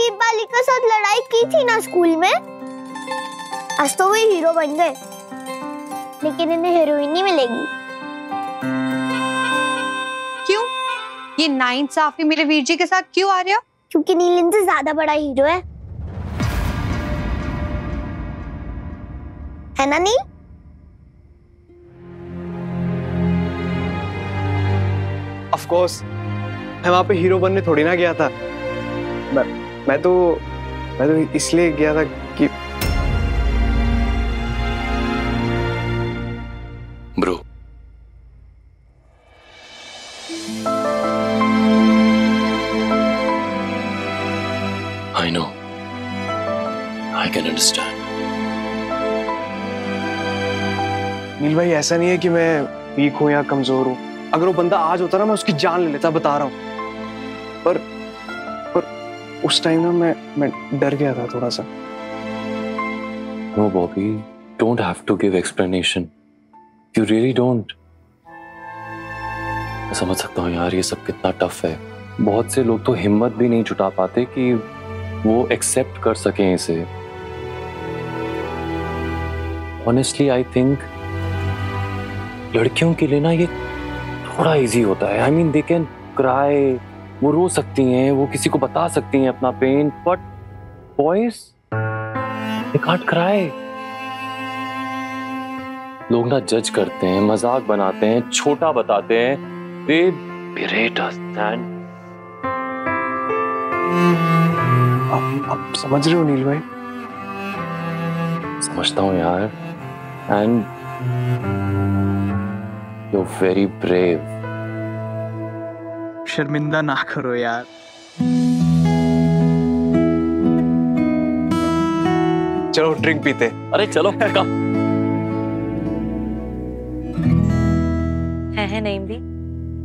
दीपाली के साथ लड़ाई की थी ना स्कूल में, आज तो वही हीरो बन गए, लेकिन इन्हें हीरोइन नहीं मिलेगी। क्यों? ये नाइंसाफी मेरे वीर जी के साथ क्यों आ रहे हो? क्योंकि नील इनसे ज्यादा बड़ा हीरो है ना नील? ऑफ कोर्स, मैं वहां पे हीरो बनने थोड़ी ना गया था। मैं तो इसलिए गया था कि bro, I know, I can understand. नील भाई, ऐसा नहीं है कि मैं वीक हूं या कमजोर हूं। अगर वो बंदा आज होता ना, मैं उसकी जान ले लेता, बता रहा हूं। पर उस टाइम ना मैं डर गया था थोड़ा सा। No, Bobby, don't have to give explanation. You really don't. मैं समझ सकता हूँ यार, ये सब कितना टफ है। बहुत से लोग तो हिम्मत भी नहीं जुटा पाते कि वो एक्सेप्ट कर सकें इसे। Honestly, I think लड़कियों के लिए ना ये थोड़ा इजी होता है। I mean, they can cry, वो रो सकती हैं, वो किसी को बता सकती हैं अपना pen, but boys, they can't cry. लोग ना जज करते हैं, मजाक बनाते हैं, छोटा बताते हैं, they berate us, and आप समझ रहे हो नील भाई? समझता हूँ यार, and you're very brave. शर्मिंदा ना करो यार। चलो ड्रिंक पीते। अरे चलो कम। है नईम भी,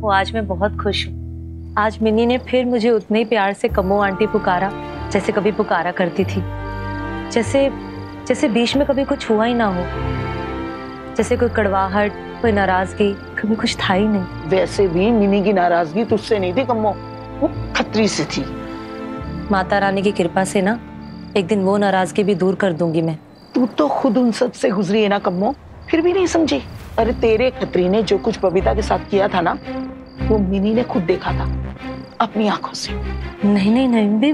वो आज मैं बहुत खुश हूँ। आज मिनी ने फिर मुझे उतने ही प्यार से कम्मो आंटी पुकारा जैसे कभी पुकारा करती थी। जैसे बीच में कभी कुछ हुआ ही ना हो, जैसे कोई कड़वाहट, कोई नाराजगी, कभी कुछ था ही नहीं। वैसे भी मिनी की नाराजगी तुझसे नहीं थी कम्मो, वो खतरी से थी। माता रानी की कृपा से ना एक दिन वो नाराजगी भी दूर कर दूंगी मैं। तू तो खुद उन सब से गुजरी है ना कम्मो, फिर भी नहीं समझी। अरे तेरे खतरी ने जो कुछ बबीता के साथ किया था ना, वो मिनी ने खुद देखा था अपनी आंखों से। नहीं भी,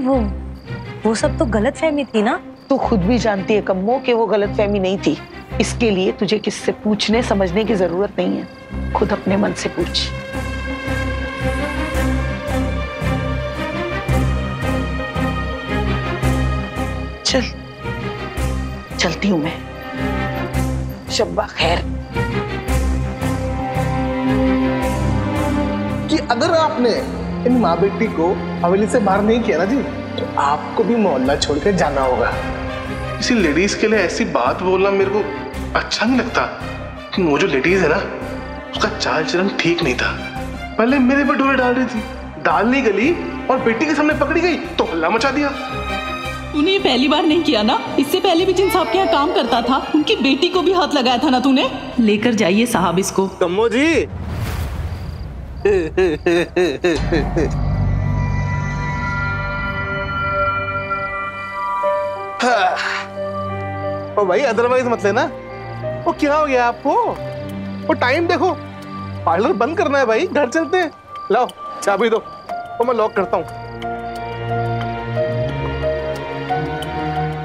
वो सब तो गलतफहमी थी ना। तू खुद भी जानती है कम्मो कि वो गलतफहमी नहीं थी। इसके लिए तुझे किससे पूछने समझने की जरूरत नहीं है, खुद अपने मन से पूछ। चल, चलती हूं मैं। शब्बा खैर। कि अगर आपने इन माँ बेटी को हवेली से बाहर नहीं किया ना जी, तो आपको भी मोहल्ला छोड़कर जाना होगा। किसी लेडीज के लिए ऐसी बात बोलना मेरे को अच्छा नहीं लगता। कि वो जो लेडीज है ना, उसका चाल चलन ठीक नहीं था। पहले मेरे पे डोरे डाल रही थी, दाल नहीं गली और बेटी के सामने पकड़ी गई तो हल्ला मचा दिया। तूने ये पहली बार नहीं किया ना, इससे पहले भी जिन साहब के यहाँ काम करता था उनकी बेटी को भी हाथ लगाया था ना तूने। लेकर जाइए साहब इसको। कम्मो जी ओ भाई, अदरवाइज मत लेना। वो क्या हो गया आपको? वो टाइम देखो, पार्लर बंद करना है भाई, घर चलते हैं। लाओ चाबी दो, तो मैं लॉक करता हूँ।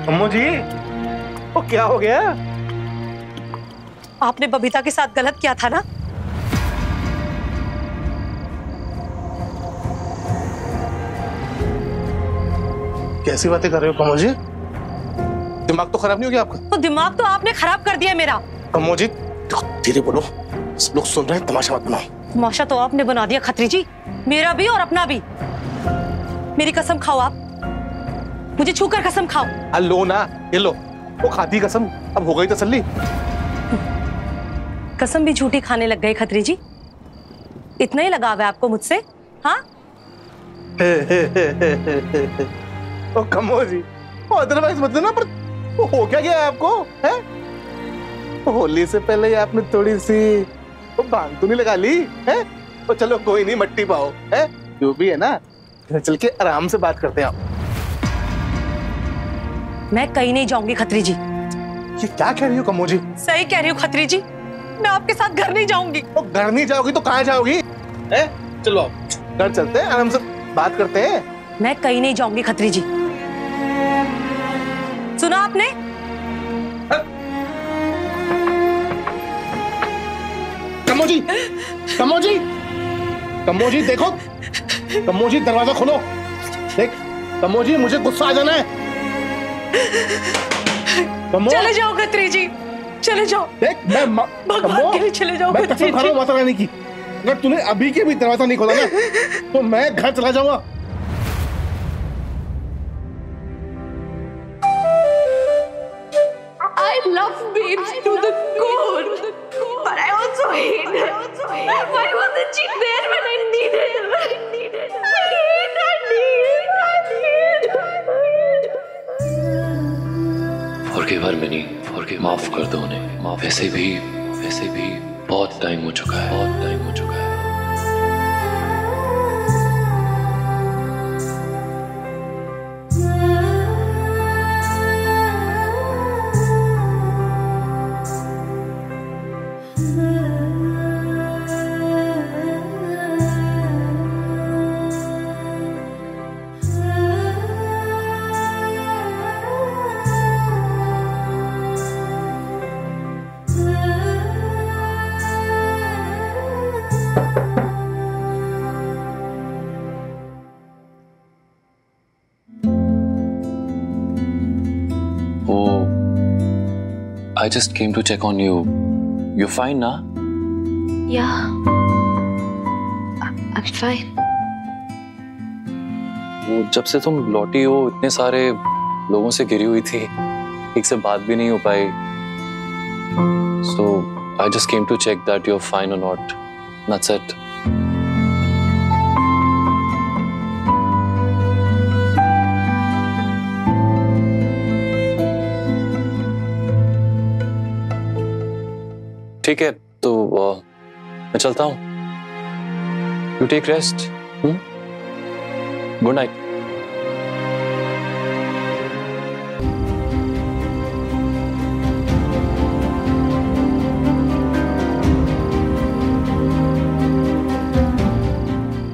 अम्मू जी, वो क्या हो गया? आपने बबीता के साथ गलत किया था ना? कैसी बातें कर रहे हो कम्मो जी? दिमाग तो खराब नहीं हो गया आपका? तो दिमाग तो आपने खराब कर दिया मेरा। कम्मो जी धीरे बोलो, सब लोग सुन रहे हैं, तमाशा मत बनाओ। तमाशा तो आपने बना दिया खत्री जी, मेरा भी और अपना भी। मेरी कसम खाओ, आप मुझे छूकर कसम खाओ। लो ना, ये लो, वो खाती कसम, अब हो गई तसल्ली। कसम भी झूठी खाने लग गए खत्री जी, इतना ही लगाव है आपको मुझसे? हाँ ओ कम्मो जी, वो अदरवाइज मत लेना, पर वो हो क्या गया आपको? है होली से पहले आपने थोड़ी सी वो बांध तो नहीं लगा ली है? तो चलो कोई नहीं, मट्टी पाओ है, जो भी है ना, चल के आराम से बात करते हैं। आप मैं कहीं नहीं जाऊंगी खत्री जी। ये क्या कह रही हो कम्मो जी? सही कह रही हूँ खत्री जी, मैं आपके साथ घर नहीं जाऊंगी। तो घर नहीं जाओगी तो कहाँ जाओगी? चलो घर चलते हैं, आराम से बात करते हैं। मैं कहीं नहीं जाऊंगी खत्री जी, सुना आपने? कम्मो जी, कम्मो जी, कम्मो जी देखो, कम्मो जी दरवाजा खोलो। देख कम्मो जी, मुझे गुस्सा आ जाना है। चले जाओ खत्री जी, चले जाओ। देख मैं भगवान के लिए चले जाओ खत्री जी। कसम खा रहा हूं माता रानी की, अगर तूने अभी के भी दरवाजा नहीं खोला ना तो मैं घर चला जाऊंगा। I love babes to the core, but I also hate her. Why wasn't she there when I needed her? I hate her. Forgive her, Minnie. Forgive, माफ कर दो उन्हें। माफ। वैसे भी बहुत टाइम हो चुका है, बहुत टाइम हो चुका है। I just came to check on you. You're fine, na? Yeah, I'm fine. वो जब से तुम लौटी हो इतने सारे लोगों से घिरी हुई थी, ठीक से बात भी नहीं हो पाई। So I just came to check that you're fine or not. That's it. ठीक है तो मैं चलता हूँ। You take rest. Good night.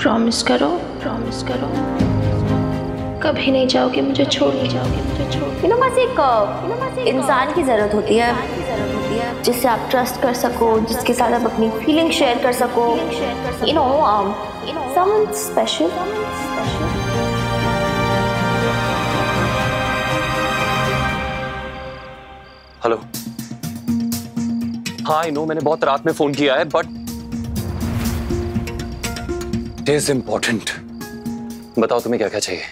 Promise करो, प्रॉमिस करो, कभी नहीं जाओगे मुझे छोड़ के, जाओगे मुझे छोड़। बस एक इंसान की जरूरत होती है जिससे आप ट्रस्ट कर सको, जिसके साथ आप अपनी फीलिंग शेयर कर सको, someone special. हेलो। हाँ आई नो मैंने बहुत रात में फोन किया है, बट इट इज इम्पोर्टेंट। बताओ तुम्हें क्या क्या चाहिए?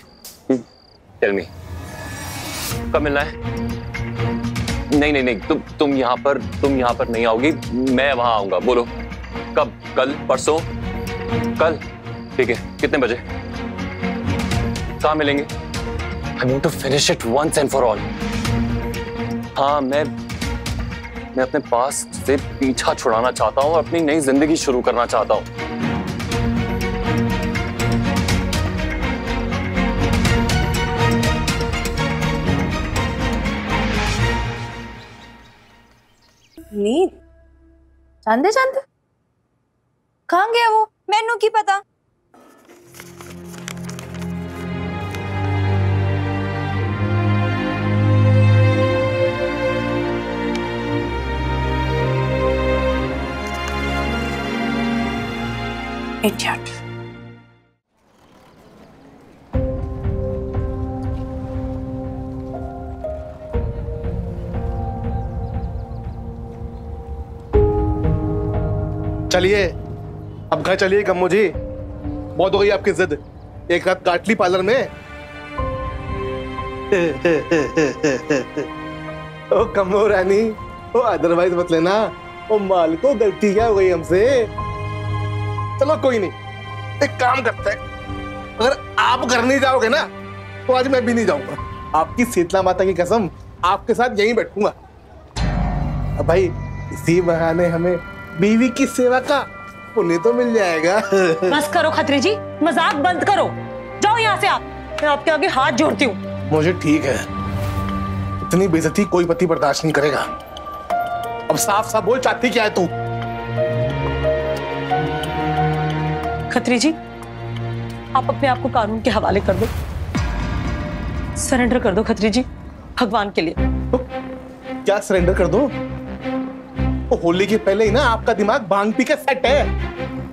Tell me. कब मिलना है? नहीं, तुम यहाँ पर नहीं आओगी, मैं वहां आऊंगा। बोलो कब? कल? परसों? कल? ठीक है, कितने बजे? कहाँ मिलेंगे? I want to finish it once and for all. हाँ, मैं अपने पास्ट से पीछा छुड़ाना चाहता हूँ और अपनी नई जिंदगी शुरू करना चाहता हूँ। नींद जानते कहाँ गया वो? मैनू की पता। Idiot. चलिए अब घर चलिए कम्मो जी, बहुत हो गई आपकी जिद। एक रात काट ली पार्लर में। ओ कम्मो रानी, ओ अदरवाइज मत लेना। ओ माल को गलती क्या हो गई हमसे? चलो कोई नहीं, एक काम करते हैं, अगर आप घर नहीं जाओगे ना तो आज मैं भी नहीं जाऊंगा। आपकी शीतला माता की कसम, आपके साथ यहीं बैठूंगा। अब भाई इसी बहाने हमें बीवी की सेवा का पुण्य तो मिल जाएगा। बस करो खत्री जी, मजाक बंद करो। जाओ यहाँ से आप, मैं आपके आगे हाथ जोड़ती हूँ। मुझे ठीक है, इतनी बेइज्जती कोई पति बर्दाश्त नहीं करेगा। अब साफ साफ बोल, चाहती क्या है तू? खत्री जी, आप अपने आप को कानून के हवाले कर दो, सरेंडर कर दो खत्री जी, भगवान के लिए। तो क्या सरेंडर कर दो? वो होली के पहले ही ना आपका दिमाग भांग पी के सेट है।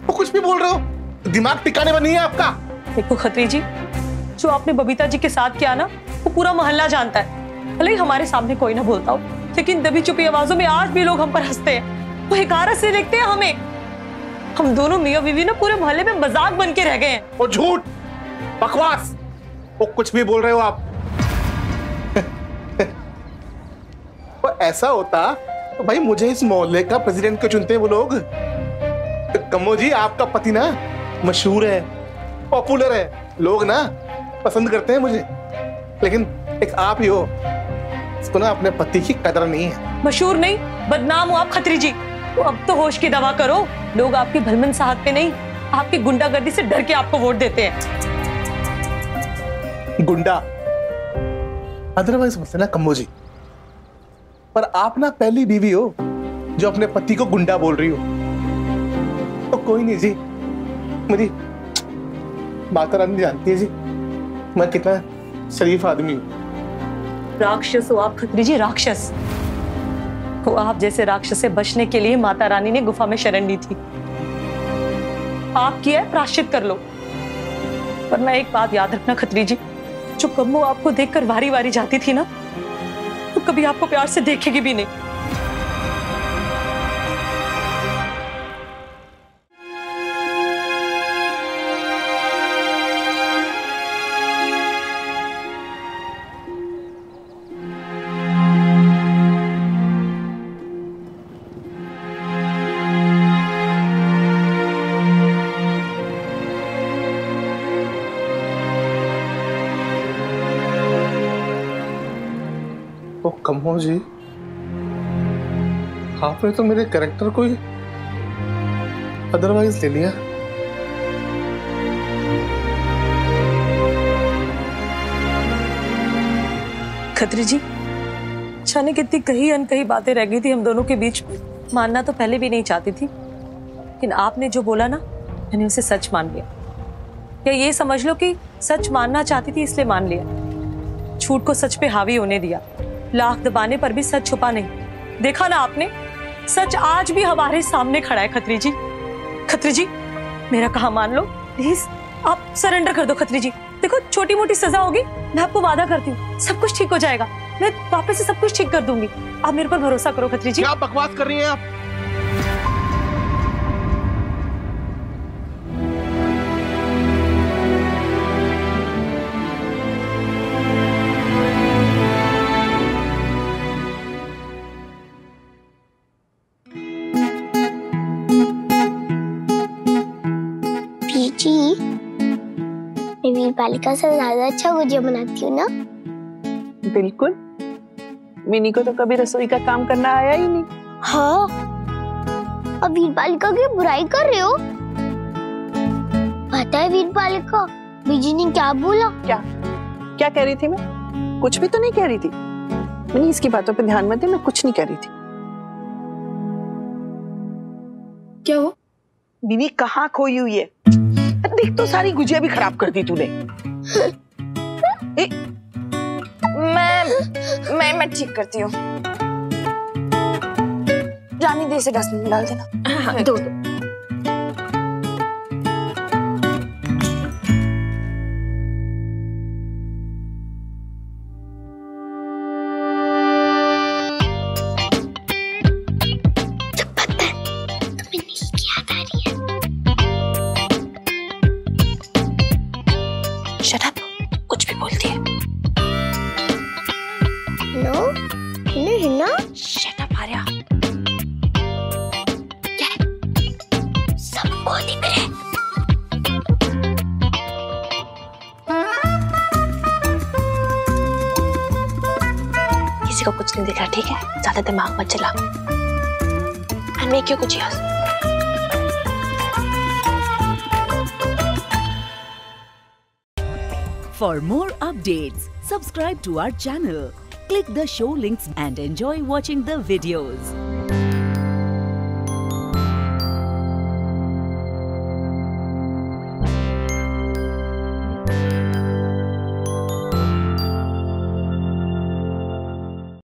वो कुछ भी बोल रहे हो, दिमाग टिकाने में नहीं है आपका। देखो खत्री जी, जो आपने बबीता जी के साथ किया ना, वो पूरा मोहल्ला जानता है। भले ही हमारे सामने कोई ना बोलता हो, लेकिन दबी छुपी आवाजों में आज भी लोग हम पर हंसते हैं, वो हिकारत से देखते हैं हमें। हम दोनों मियां बीवी ना पूरे मोहल्ले में मजाक बन के रह गए हैं। वो झूठ, बकवास, वो कुछ भी बोल रहे हो आप। वो ऐसा होता तो भाई मुझे इस मोहल्ले का प्रेसिडेंट क्यों चुनते हैं वो लोग? तो कम्मो जी, आपका पति ना मशहूर है, पॉपुलर है, लोग ना पसंद करते हैं मुझे, लेकिन एक आप ही हो, इसको ना अपने पति की कदर नहीं है। मशहूर नहीं, बदनाम हो आप खत्री जी। तो अब तो होश की दवा करो, लोग आपकी भलमन साहब पे नहीं, आपकी गुंडागर्दी से डर के आपको वोट देते हैं। गुंडा अदरवाइज मत ना कम्मो जी, पर आप ना पहली बीवी हो जो अपने पति को गुंडा बोल रही हो। तो कोई नहीं जी, मेरी माता रानी जानती है जी मैं कितना शरीफ आदमी हूँ। राक्षस हो आप खत्री जी, राक्षस। वो आप जैसे राक्षस से बचने के लिए माता रानी ने गुफा में शरण ली थी। आप किया है, प्रायश्चित कर लो। वरना एक बात याद रखना खत्री जी, जो कम्मो आपको देखकर वारी वारी जाती थी ना, तो कभी आपको प्यार से देखेगी भी नहीं। तो कम्मो जी, आपने तो मेरे कैरेक्टर को ही अदरवाइज ले लिया। खत्री जी, जाने कितनी कही अनकही बातें रह गई थी हम दोनों के बीच में। मानना तो पहले भी नहीं चाहती थी, लेकिन आपने जो बोला ना, मैंने उसे सच मान लिया। या ये समझ लो कि सच मानना चाहती थी इसलिए मान लिया। झूठ को सच पे हावी होने दिया, लाख दबाने पर भी सच छुपा नहीं। देखा ना आपने, सच आज भी हमारे सामने खड़ा है खत्री जी। खत्री जी, मेरा कहा मान लो प्लीज, आप सरेंडर कर दो खत्री जी। देखो छोटी मोटी सजा होगी, मैं आपको वादा करती हूँ सब कुछ ठीक हो जाएगा। मैं वापस से सब कुछ ठीक कर दूंगी, आप मेरे पर भरोसा करो खत्री जी। क्या बकवास कर रही हैं आप? वीर बालिका से ज्यादा अच्छा गुजिया बनाती हूँ ना? बिल्कुल, विनी को तो कभी रसोई का काम करना आया ही नहीं। हाँ, अब वीर बालिका की बुराई कर रहे हो? पता है वीर बालिका, बीजी ने क्या बोला? क्या कह रही थी मैं? कुछ भी तो नहीं कह रही थी। विनी, इसकी बातों पे ध्यान मत दे, मैं कुछ नहीं कह रही थी। क्या हुआ? विनी कहाँ खोई हुई है? देख तो, सारी गुजिया भी खराब कर दी तूने। मैं ठीक करती हूँ। रानी दे से डस्टबिन में डाल देना। हाँ, दो। शट अप, कुछ भी बोलती है। No, Hina, shut up Arya. क्या है? सबको दिख रहा है। किसी को कुछ नहीं दिख रहा, ठीक है? ज्यादा दिमाग मत चला। I'll make you gujias. For more updates, subscribe to our channel, Click the show links and enjoy watching the videos.